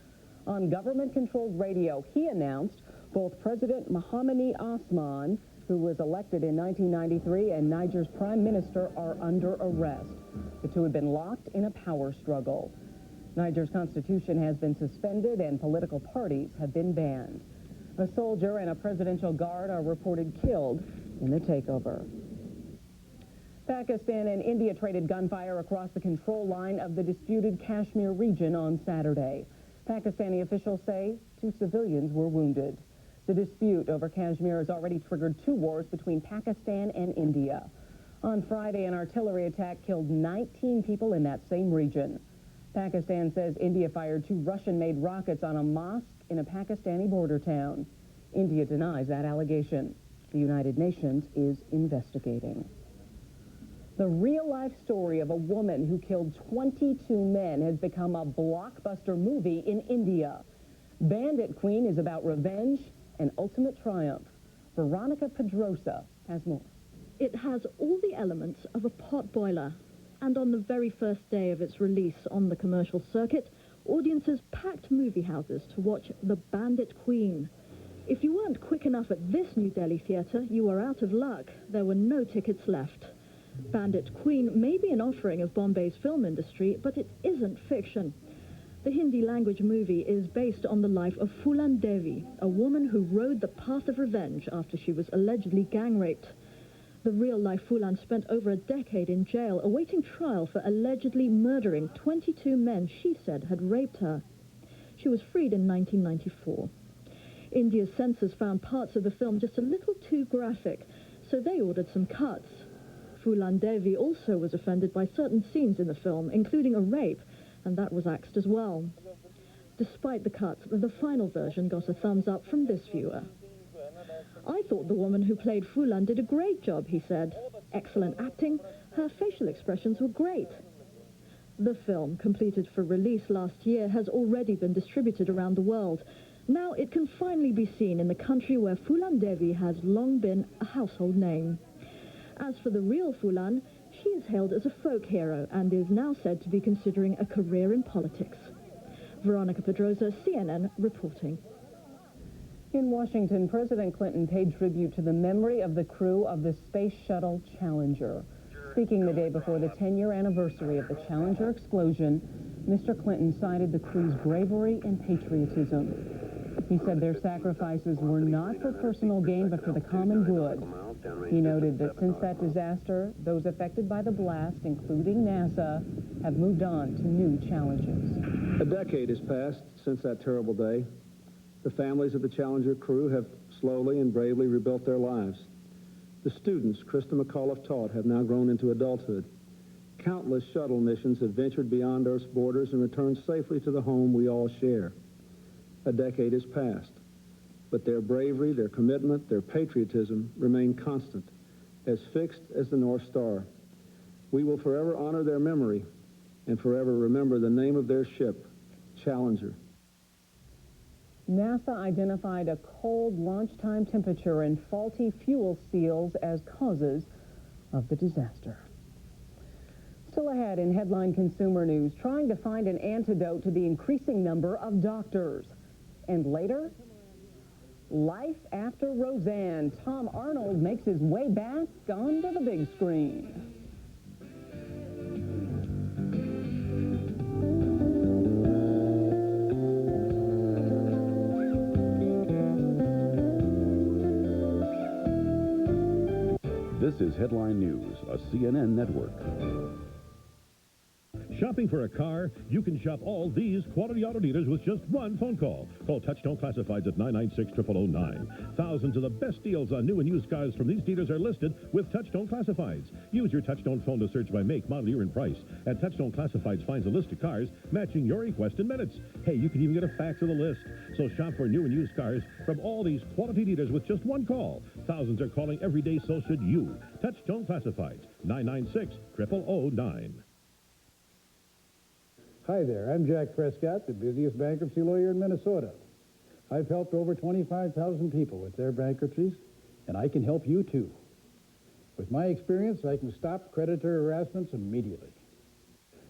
On government-controlled radio, he announced both President Mahamadou Osman, who was elected in 1993, and Niger's prime minister are under arrest. The two had been locked in a power struggle. Niger's constitution has been suspended and political parties have been banned. A soldier and a presidential guard are reported killed in the takeover. Pakistan and India traded gunfire across the control line of the disputed Kashmir region on Saturday. Pakistani officials say 2 civilians were wounded. The dispute over Kashmir has already triggered 2 wars between Pakistan and India. On Friday, an artillery attack killed 19 people in that same region. Pakistan says India fired 2 Russian-made rockets on a mosque in a Pakistani border town. India denies that allegation. The United Nations is investigating. The real-life story of a woman who killed 22 men has become a blockbuster movie in India. Bandit Queen is about revenge and ultimate triumph. Veronica Pedrosa has more. It has all the elements of a pot boiler. And on the very first day of its release on the commercial circuit, audiences packed movie houses to watch The Bandit Queen. If you weren't quick enough at this New Delhi theatre, you were out of luck. There were no tickets left. Bandit Queen may be an offering of Bombay's film industry, but it isn't fiction. The Hindi-language movie is based on the life of Phulan Devi, a woman who rode the path of revenge after she was allegedly gang-raped. The real-life Phulan spent over a decade in jail, awaiting trial for allegedly murdering 22 men she said had raped her. She was freed in 1994. India's censors found parts of the film just a little too graphic, so they ordered some cuts. Phulan Devi also was offended by certain scenes in the film, including a rape, and that was axed as well. Despite the cuts, the final version got a thumbs up from this viewer. I thought the woman who played Phulan did a great job, he said. Excellent acting. Her facial expressions were great. The film, completed for release last year, has already been distributed around the world. Now it can finally be seen in the country where Phulan Devi has long been a household name. As for the real Phulan, she is hailed as a folk hero and is now said to be considering a career in politics. Veronica Pedrosa, CNN, reporting. In Washington, President Clinton paid tribute to the memory of the crew of the Space Shuttle Challenger. Speaking the day before the 10-year anniversary of the Challenger explosion, Mr. Clinton cited the crew's bravery and patriotism. He said their sacrifices were not for personal gain, but for the common good. He noted that since that disaster, those affected by the blast, including NASA, have moved on to new challenges. A decade has passed since that terrible day. The families of the Challenger crew have slowly and bravely rebuilt their lives. The students Krista McAuliffe taught have now grown into adulthood. Countless shuttle missions have ventured beyond Earth's borders and returned safely to the home we all share. A decade has passed, but their bravery, their commitment, their patriotism remain constant, as fixed as the North Star. We will forever honor their memory and forever remember the name of their ship, Challenger. NASA identified a cold launch time temperature and faulty fuel seals as causes of the disaster. Still ahead in headline consumer news, trying to find an antidote to the increasing number of doctors. And later, life after Roseanne. Tom Arnold makes his way back onto the big screen. This is Headline News, a CNN network. Shopping for a car? You can shop all these quality auto dealers with just one phone call. Call Touchstone Classifieds at 996-0009. Thousands of the best deals on new and used cars from these dealers are listed with Touchstone Classifieds. Use your Touchstone phone to search by make, model, year, and price. And Touchstone Classifieds finds a list of cars matching your request in minutes. Hey, you can even get a fax of the list. So shop for new and used cars from all these quality dealers with just one call. Thousands are calling every day, so should you. Touchstone Classifieds, 996-0009. Hi there, I'm Jack Prescott, the busiest bankruptcy lawyer in Minnesota. I've helped over 25,000 people with their bankruptcies, and I can help you too. With my experience, I can stop creditor harassments immediately.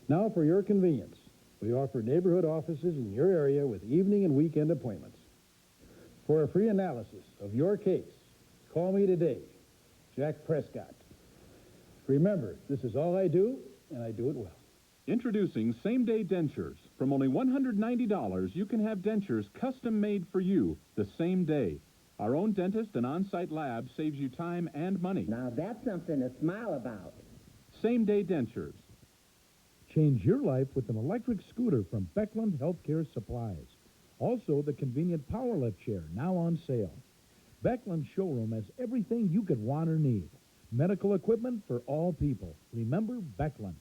Now, for your convenience, we offer neighborhood offices in your area with evening and weekend appointments. For a free analysis of your case, call me today, Jack Prescott. Remember, this is all I do, and I do it well. Introducing same-day dentures. From only $190, you can have dentures custom-made for you the same day. Our own dentist and on-site lab saves you time and money. Now that's something to smile about. Same-day dentures. Change your life with an electric scooter from Beckland Healthcare Supplies. Also, the convenient power lift chair, now on sale. Beckland Showroom has everything you could want or need. Medical equipment for all people. Remember Beckland.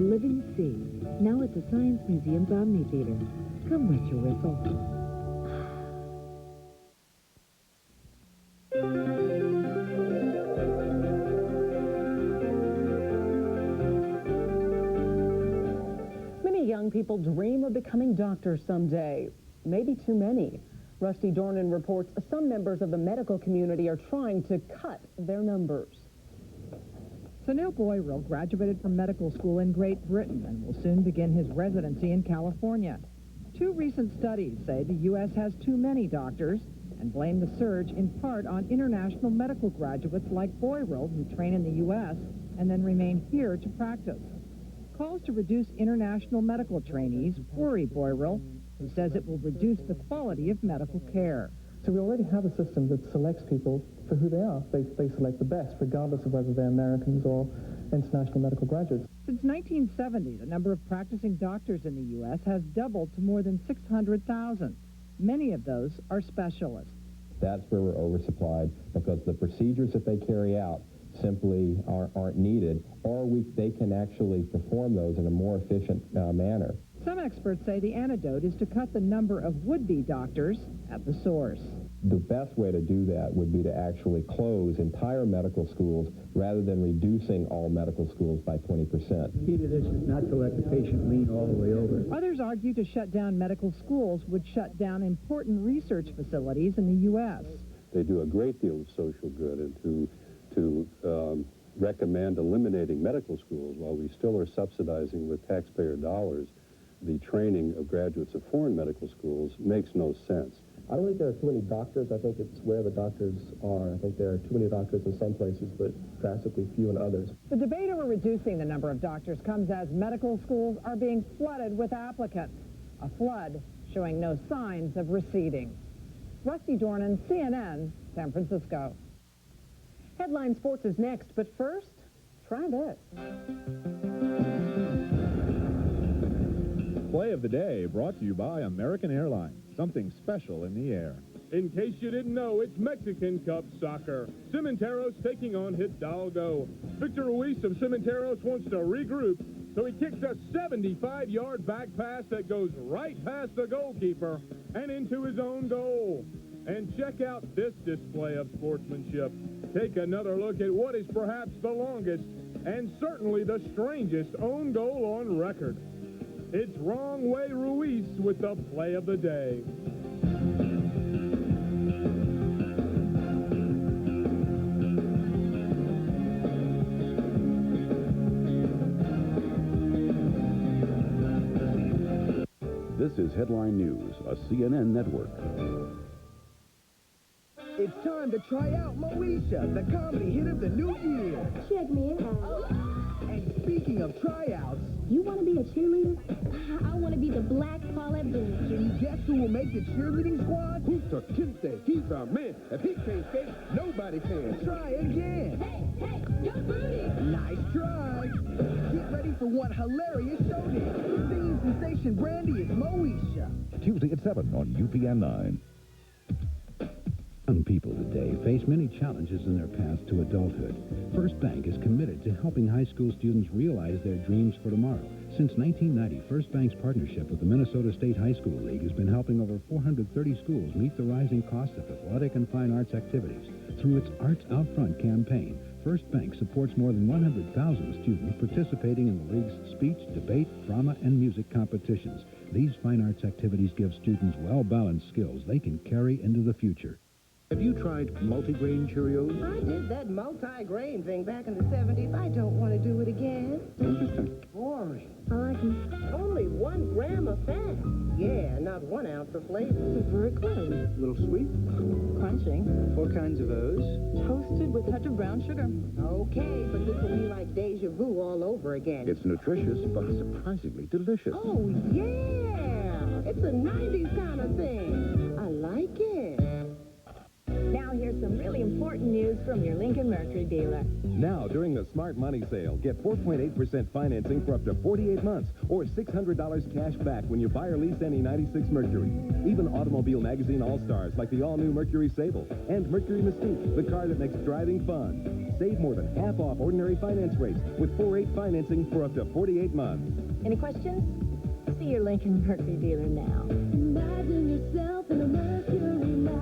living sea, now at the Science Museum's Omni Theater. Come wet your whistle. Many young people dream of becoming doctors someday. Maybe too many. Rusty Dornan reports some members of the medical community are trying to cut their numbers. Sunil Boyrell graduated from medical school in Great Britain and will soon begin his residency in California. Two recent studies say the U.S. has too many doctors and blame the surge in part on international medical graduates like Boyrell who train in the U.S. and then remain here to practice. Calls to reduce international medical trainees worry Boyrell, who says it will reduce the quality of medical care. So we already have a system that selects people for who they are. They select the best, regardless of whether they're Americans or international medical graduates. Since 1970, the number of practicing doctors in the U.S. has doubled to more than 600,000. Many of those are specialists. That's where we're oversupplied because the procedures that they carry out simply aren't needed, or they can actually perform those in a more efficient manner. Some experts say the antidote is to cut the number of would-be doctors at the source. The best way to do that would be to actually close entire medical schools rather than reducing all medical schools by 20%. The key to this is not to let the patient lean all the way over. Others argue to shut down medical schools would shut down important research facilities in the U.S. They do a great deal of social good, and to recommend eliminating medical schools while we still are subsidizing with taxpayer dollars the training of graduates of foreign medical schools makes no sense. I don't think there are too many doctors. I think it's where the doctors are. I think there are too many doctors in some places, but drastically few in others. The debate over reducing the number of doctors comes as medical schools are being flooded with applicants. A flood showing no signs of receding. Rusty Dornan, CNN, San Francisco. Headline Sports is next, but first, try this. Play of the day brought to you by American Airlines. Something special in the air. In case you didn't know, it's Mexican Cup soccer. Cementeros taking on Hidalgo. Victor Ruiz of Cementeros wants to regroup, so he kicks a 75-yard back pass that goes right past the goalkeeper and into his own goal. And check out this display of sportsmanship. Take another look at what is perhaps the longest and certainly the strangest own goal on record. It's Wrong Way Ruiz with the play of the day. This is Headline News, a CNN network. It's time to try out Moesha, the comedy hit of the new year. Check me out. And speaking of tryouts... You want to be a cheerleader? I want to be the Black Paulette Boone. Can you guess who will make the cheerleading squad? Hooter Kinte. He's our man. If he can't skate, nobody can. Try again. Hey, go Rudy. Nice try. Get ready for one hilarious show next. Singing sensation Brandy is Moesha. Tuesday at 7 on UPN 9. Young people today face many challenges in their path to adulthood. First Bank is committed to helping high school students realize their dreams for tomorrow. Since 1990, First Bank's partnership with the Minnesota State High School League has been helping over 430 schools meet the rising cost of athletic and fine arts activities. Through its Arts Out Front campaign, First Bank supports more than 100,000 students participating in the league's speech, debate, drama, and music competitions. These fine arts activities give students well-balanced skills they can carry into the future. Have you tried multigrain Cheerios? I did that multi-grain thing back in the 70s. I don't want to do it again. Interesting. Boring. I like them. Only 1 gram of fat. Yeah, not 1 ounce of flavor. Very good. A little sweet? Crunchy. What kinds of those? Toasted with a touch of brown sugar. Okay, but this will be like deja vu all over again. It's nutritious, but surprisingly delicious. Oh, yeah. It's a 90s kind of thing. I like it. Now Now here's some really important news from your Lincoln Mercury dealer. Now, during the Smart Money Sale, get 4.8% financing for up to 48 months or $600 cash back when you buy or lease any 96 Mercury. Even Automobile Magazine All-Stars like the all-new Mercury Sable and Mercury Mystique, the car that makes driving fun. Save more than half off ordinary finance rates with 4.8 financing for up to 48 months. Any questions? See your Lincoln Mercury dealer now. Imagine yourself in a Mercury now.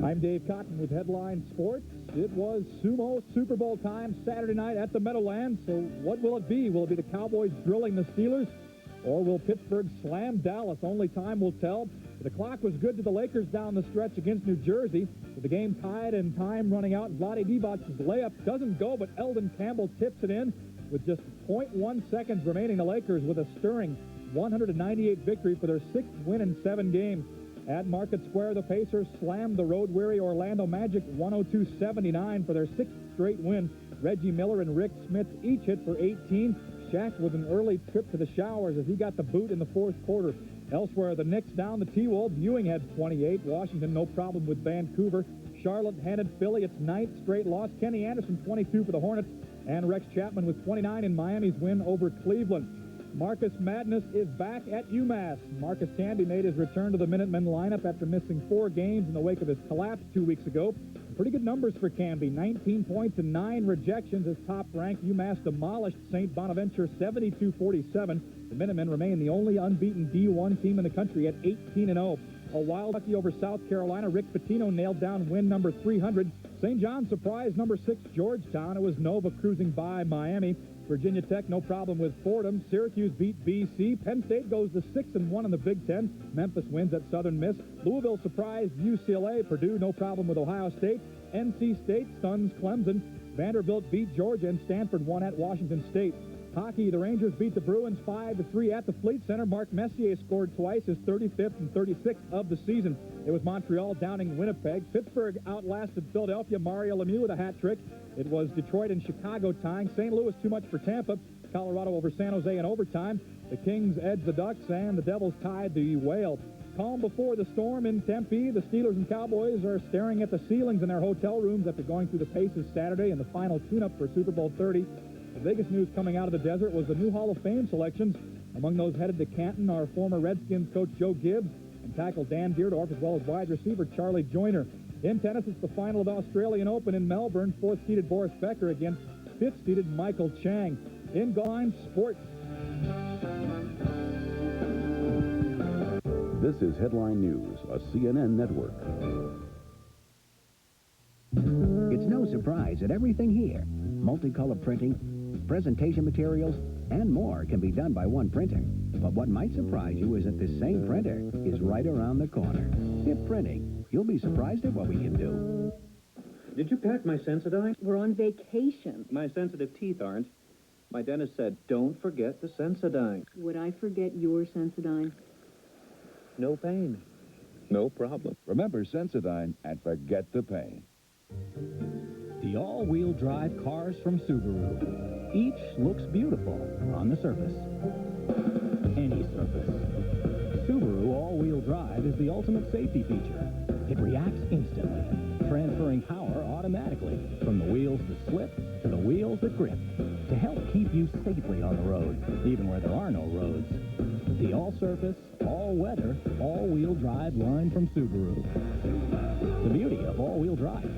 I'm Dave Cotton with Headline Sports. It was Sumo Super Bowl time Saturday night at the Meadowlands. So what will it be? Will it be the Cowboys drilling the Steelers? Or will Pittsburgh slam Dallas? Only time will tell. The clock was good to the Lakers down the stretch against New Jersey. With the game tied and time running out, Vlade Divac's layup doesn't go, but Eldon Campbell tips it in. With just 0.1 seconds remaining, the Lakers with a stirring 198 victory for their 6th win in 7 games. At Market Square, the Pacers slammed the road-weary Orlando Magic 102-79 for their 6th straight win. Reggie Miller and Rick Smith each hit for 18. Shaq with an early trip to the showers as he got the boot in the 4th quarter. Elsewhere, the Knicks down the T-Wolves. Ewing had 28. Washington, no problem with Vancouver. Charlotte handed Philly its 9th straight loss. Kenny Anderson, 22 for the Hornets. And Rex Chapman with 29 in Miami's win over Cleveland. Marcus Madness is back at UMass. Marcus Camby made his return to the Minutemen lineup after missing 4 games in the wake of his collapse 2 weeks ago. Pretty good numbers for Camby. 19 points and 9 rejections as top-ranked UMass demolished St. Bonaventure 72-47. The Minutemen remain the only unbeaten D1 team in the country at 18-0. A wild lucky over South Carolina. Rick Pitino nailed down win number 300. St. John surprised number 6 Georgetown. It was Nova cruising by Miami. Virginia Tech, no problem with Fordham. Syracuse beat BC. Penn State goes to 6-1 in the Big Ten. Memphis wins at Southern Miss. Louisville surprised UCLA. Purdue, no problem with Ohio State. NC State stuns Clemson. Vanderbilt beat Georgia, and Stanford won at Washington State. Hockey, the Rangers beat the Bruins 5-3 at the Fleet Center. Mark Messier scored twice, his 35th and 36th of the season. It was Montreal downing Winnipeg. Pittsburgh outlasted Philadelphia. Mario Lemieux with a hat trick. It was Detroit and Chicago tying. St. Louis too much for Tampa. Colorado over San Jose in overtime. The Kings edged the Ducks, and the Devils tied the Whale. Calm before the storm in Tempe. The Steelers and Cowboys are staring at the ceilings in their hotel rooms after going through the paces Saturday in the final tune-up for Super Bowl 30. The biggest news coming out of the desert was the new Hall of Fame selections. Among those headed to Canton are former Redskins coach Joe Gibbs and tackle Dan Deerdorf, as well as wide receiver Charlie Joyner. In tennis, it's the final of the Australian Open in Melbourne. 4th-seeded Boris Becker against 5th-seeded Michael Chang. In Gone Sports. This is Headline News, a CNN network. It's no surprise that everything here, multicolor printing, presentation materials, and more can be done by one printer. But what might surprise you is that this same printer is right around the corner. Hip Printing. You'll be surprised at what we can do. Did you pack my Sensodyne? We're on vacation. My sensitive teeth aren't. My dentist said, don't forget the Sensodyne. Would I forget your Sensodyne? No pain. No problem. Remember Sensodyne and forget the pain. The all-wheel drive cars from Subaru. Each looks beautiful on the surface. Any surface. Subaru all-wheel drive is the ultimate safety feature. It reacts instantly, transferring power automatically from the wheels that slip to the wheels that grip to help keep you safely on the road, even where there are no roads. The all-surface, all-weather, all-wheel drive line from Subaru. The beauty of all-wheel drive.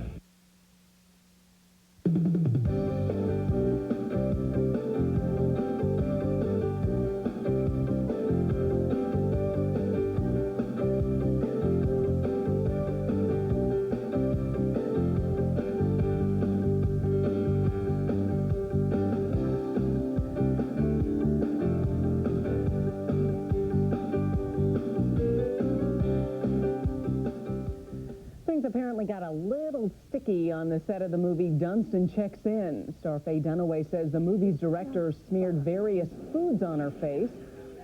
Apparently got a little sticky on the set of the movie Dunstan Checks In. Star Faye Dunaway says the movie's director smeared various foods on her face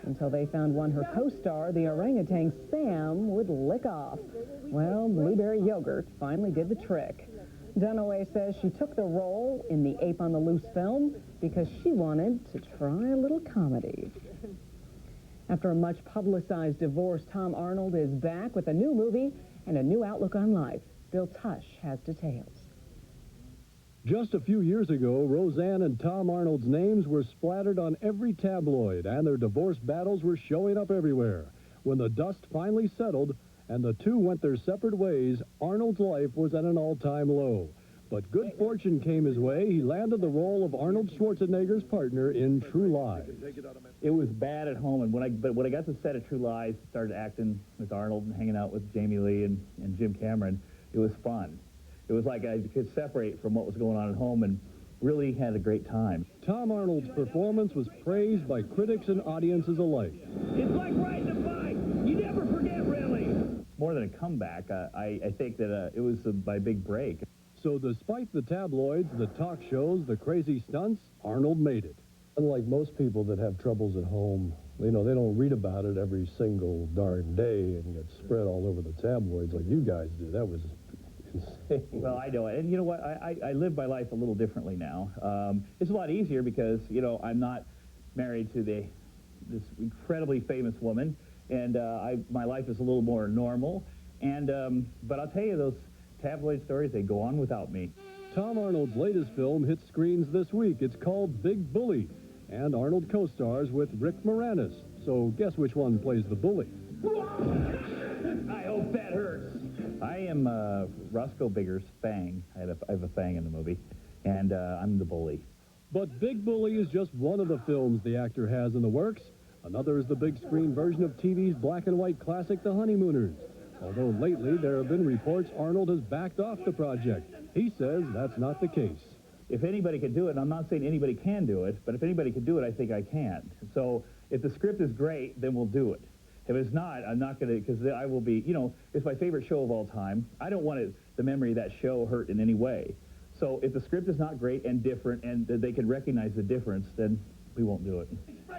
until they found one her co-star, the orangutan Sam, would lick off. Well, blueberry yogurt finally did the trick. Dunaway says she took the role in the Ape on the Loose film because she wanted to try a little comedy. After a much publicized divorce, Tom Arnold is back with a new movie and a new outlook on life. Bill Tush has details. Just a few years ago, Roseanne and Tom Arnold's names were splattered on every tabloid, and their divorce battles were showing up everywhere. When the dust finally settled and the two went their separate ways, Arnold's life was at an all-time low. But good fortune came his way. He landed the role of Arnold Schwarzenegger's partner in True Lies. It was bad at home, and when I got to set of True Lies, started acting with Arnold and hanging out with Jamie Lee and Jim Cameron, it was fun. It was like I could separate from what was going on at home and really had a great time. Tom Arnold's performance was praised by critics and audiences alike. It's like riding a bike. You never forget, really. More than a comeback, I think that it was my big break. So despite the tabloids, the talk shows, the crazy stunts, Arnold made it. Unlike most people that have troubles at home, you know, they don't read about it every single darn day and get spread all over the tabloids like you guys do. That was insane. Well, I know it. And you know what? I live my life a little differently now. It's a lot easier because, you know, I'm not married to this incredibly famous woman, and my life is a little more normal. And but I'll tell you, those tabloid stories, they go on without me. Tom Arnold's latest film hits screens this week. It's called Big Bully, and Arnold co-stars with Rick Moranis. So guess which one plays the bully? I hope that hurts. I am Roscoe Bigger's Fang. I have a Fang in the movie, and I'm the bully. But Big Bully is just one of the films the actor has in the works. Another is the big screen version of TV's black and white classic, The Honeymooners. Although lately there have been reports Arnold has backed off the project. He says that's not the case. If anybody could do it, and I'm not saying anybody can do it, but if anybody could do it, I think I can. So if the script is great, then we'll do it. If it's not, I'm not going to, because I will be, you know, it's my favorite show of all time. I don't want the memory of that show hurt in any way. So if the script is not great and different and they can recognize the difference, then we won't do it.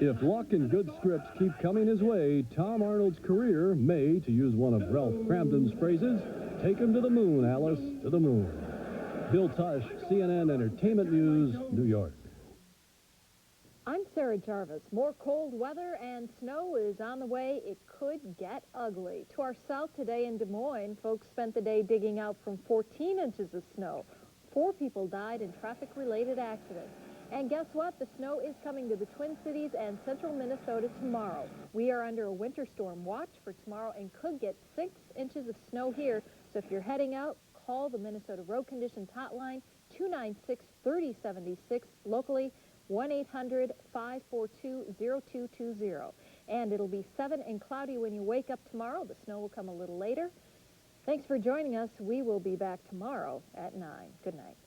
If luck and good scripts keep coming his way, Tom Arnold's career may, to use one of Ralph Cramden's phrases, take him to the moon, Alice, to the moon. Bill Tush, CNN Entertainment News, New York. I'm Sarah Jarvis. More cold weather and snow is on the way. It could get ugly. To our south today in Des Moines, folks spent the day digging out from 14 inches of snow. 4 people died in traffic-related accidents. And guess what? The snow is coming to the Twin Cities and central Minnesota tomorrow. We are under a winter storm watch for tomorrow and could get 6 inches of snow here. So if you're heading out, call the Minnesota Road Conditions Hotline, 296-3076, locally 1-800-542-0220. And it'll be 7 and cloudy when you wake up tomorrow. The snow will come a little later. Thanks for joining us. We will be back tomorrow at 9. Good night.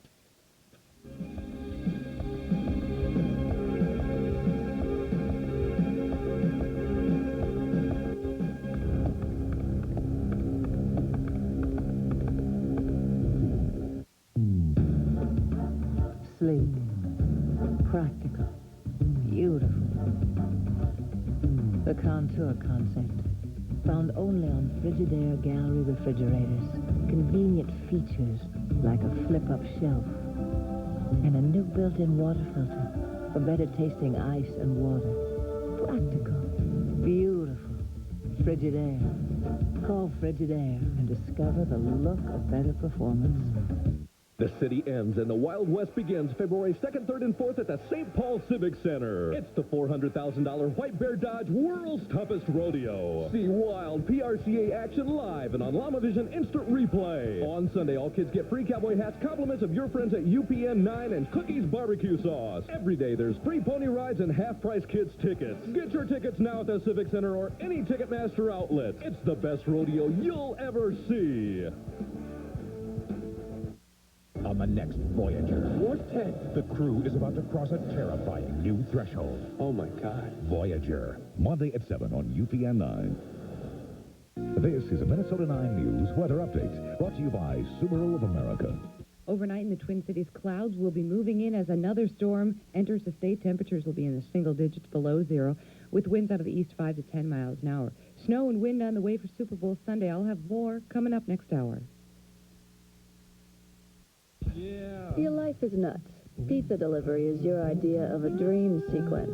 Sleek, practical, beautiful. The Contour concept, found only on Frigidaire Gallery refrigerators. Convenient features like a flip-up shelf and a new built-in water filter for better tasting ice and water. Practical, beautiful. Frigidaire. Call Frigidaire and discover the look of better performance. The city ends and the Wild West begins February 2nd, 3rd, and 4th at the St. Paul Civic Center. It's the $400,000 White Bear Dodge World's Toughest Rodeo. See wild PRCA action live and on LlamaVision Instant Replay. On Sunday, all kids get free cowboy hats, compliments of your friends at UPN 9, and Cookies barbecue sauce. Every day, there's free pony rides and half-price kids tickets. Get your tickets now at the Civic Center or any Ticketmaster outlet. It's the best rodeo you'll ever see. On the next Voyager. Vortex. The crew is about to cross a terrifying new threshold. Oh, my God. Voyager. Monday at 7 on UPN 9. This is a Minnesota 9 News weather update brought to you by Subaru of America. Overnight in the Twin Cities, clouds will be moving in as another storm enters the state. Temperatures will be in the single digits below zero, with winds out of the east 5 to 10 miles an hour. Snow and wind on the way for Super Bowl Sunday. I'll have more coming up next hour. Your life is nuts. Pizza delivery is your idea of a dream sequence.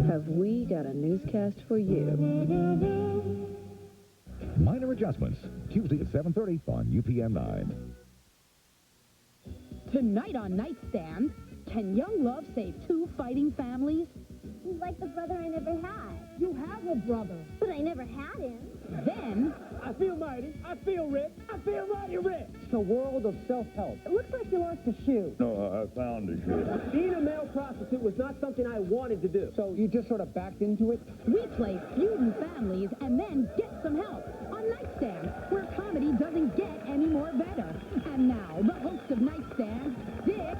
have we got a newscast for you. Minor Adjustments, Tuesday at 7:30 on UPN 9. Tonight on Nightstand, can young love save two fighting families? He's like the brother I never had. You have a brother. But I never had him. Then, I feel mighty. I feel rich. I feel mighty rich. It's a world of self-help. it looks like you lost a shoe. No, I found a shoe. Being a male prostitute was not something I wanted to do. So you just sort of backed into it? We play feuding families and then get some help on Nightstand, where comedy doesn't get any more better. And now, the host of Nightstand, Dick